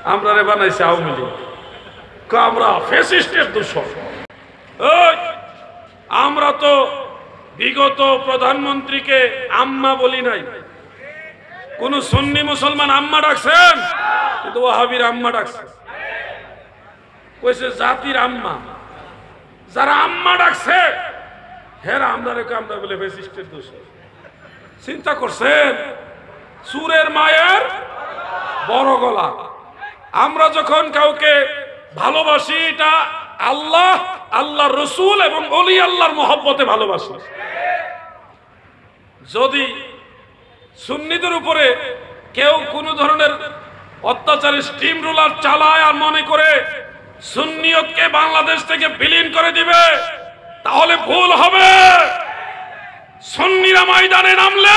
আমরা রে বানাইছে আওয়ামী লীগ, আমরা ফ্যাসিস্টের দূষণ। আমরা তো বিগত প্রধানমন্ত্রীকে আম্মা বলি নাই। কোন সুন্নি মুসলমান আম্মা ডাকছেন? কিন্তু ওয়াহাবির আম্মা ডাকছে, কইছে জাতির আম্মা। যারা আম্মা ডাকছে হেরা আমরা বলে ফ্যাসিস্টের দূষণ। চিন্তা করছেন? সুরের মায়ের বড় গলা। আমরা যখন কাউকে ভালোবাসি এটা আল্লাহ, আল্লাহর রসুল এবং ওলি আল্লাহর মহব্বতে ভালোবাসি। যদি সুন্নিদের উপরে কেউ কোনো ধরনের অত্যাচারের স্টিম রোলার চালায় আর মনে করে সুন্নিয়তকে বাংলাদেশ থেকে বিলীন করে দিবে, তাহলে ভুল হবে। সুন্নিরা ময়দানে নামলে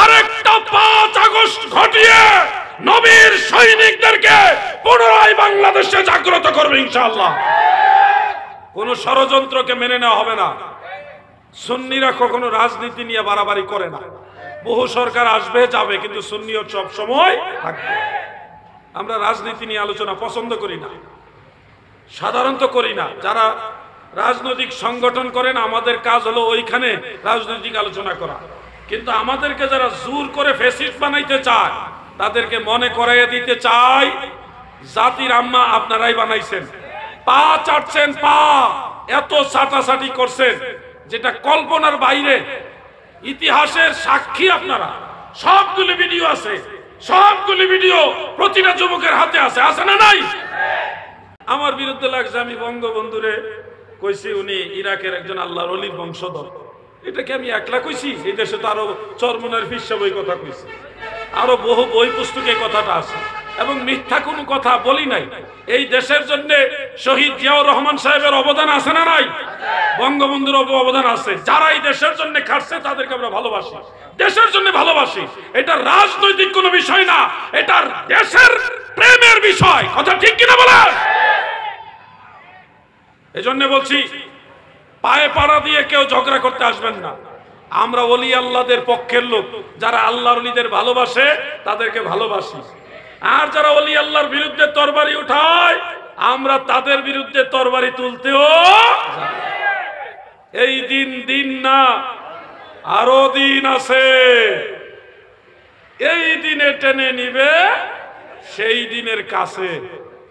আরেকটা 5 আগস্ট ঘটিয়ে নবীর সৈনিকদেরকে পুনরায় বাংলাদেশে জাগ্রত করবে ইনশাআল্লাহ। কোন ষড়যন্ত্রকে মেনে নেওয়া হবে না। সুন্নিরা কখনো রাজনীতি নিয়ে বাড়াবাড়ি করে না। বহু সরকার আসবে যাবে, কিন্তু সুন্নিয়ত সব সময় থাকবে। আমরা রাজনীতি নিয়ে আলোচনা পছন্দ করি না, সাধারণত করি না। যারা রাজনৈতিক সংগঠন করেন আমাদের কাজ হলো ওইখানে রাজনৈতিক আলোচনা করা, কিন্তু আমাদেরকে যারা জোর করে ফ্যাসিস্ট বানাইতে চায় তাদেরকে মনে করাইয়া দিতে চাই, জাতির আম্মা আপনারাই বানাইছেন। পা চাটছেন, পা এত চাটাচাটি করছেন যেটা কল্পনার বাইরে। ইতিহাসের সাক্ষী আপনারা। সবগুলি ভিডিও আছে, সবগুলি ভিডিও প্রতিটা যুবকের হাতে আছে, আছে না নাই? আমার বিরুদ্ধে লাগছে, আমি বঙ্গবন্ধুরে কইছি উনি ইরাকের একজন আল্লাহর ওলির বংশধর। এটাকে আমি একলা কইছি? এই দেশে তো আরো চরমনের ফিসা বই কথা কইছি, আরো বহু বই পুস্তকে কথাটা আছে, এবং মিথ্যা কোনো কথা বলি নাই। এই দেশের জন্য শহীদ জিয়াউর রহমান সাহেবের অবদান আছে না নাই? বঙ্গবন্ধুর অবদান আছে। যারা এই দেশের জন্য খাটছে তাদেরকে আমরা ভালোবাসি, দেশের জন্য ভালোবাসি। এটা রাজনৈতিক কোনো বিষয় না, এটা দেশের প্রেমের বিষয়। কথা ঠিক কিনা বলেন? এজন্য বলছি, পায়ে পাড়া দিয়ে কেউ ঝগড়া করতে আসবেন না। আমরা ওলি আল্লাহদের পক্ষের লোক, যারা আল্লাহর ওলিদের ভালোবাসে তাদেরকে ভালোবাসি। আর যারা ওলি আল্লাহর বিরুদ্ধে তরবারি উঠায় আমরা তাদের বিরুদ্ধে তরবারি তুলতেও। এই দিন দিন না, আরো দিন আছে। এই দিনে টেনে নিবে সেই দিনের কাছে।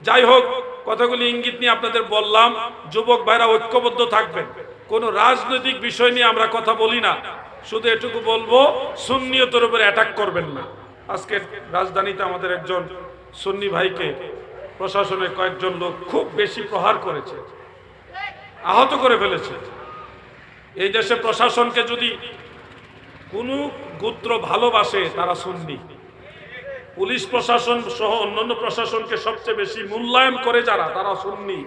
যাই হোক, কথাগুলি ইঙ্গিত নিয়ে আপনাদের বললাম। যুবক ভাইরা ঐক্যবদ্ধ থাকবেন। কোন রাজনৈতিক বিষয় নিয়ে আমরা কথা বলি না। শুধু এটুকু বলবো, সুন্নিয়তের উপরে অ্যাটাক করবেন না। আজকে রাজধানীতে আমাদের একজন সুন্নি ভাইকে প্রশাসনের কয়েকজন লোক খুব বেশি প্রহার করেছে, আহত করে ফেলেছে। এই দেশে প্রশাসনকে যদি কোনো গোত্র ভালোবাসে তারা সুন্নি। পুলিশ প্রশাসন সহ অন্যান্য প্রশাসনকে সবচেয়ে বেশি মূল্যায়ন করে যারা, তারা সুন্নি।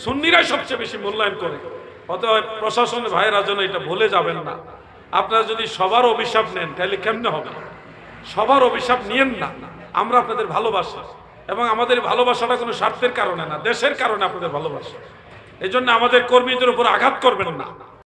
সুন্নিরাই সবচেয়ে বেশি মূল্যায়ন করে। অতএব প্রশাসনের ভাইয়েরা যেন এটা ভুলে যাবেন না। আপনারা যদি সবার অভিশাপ নেন তাহলে কেমনে হবে? সবার অভিশাপ নিয়েন না। আমরা আপনাদের ভালোবাসি, এবং আমাদের ভালোবাসাটা কোনো স্বার্থের কারণে না, দেশের কারণে আপনাদের ভালোবাসা। এই জন্য আমাদের কর্মীদের উপর আঘাত করবেন না।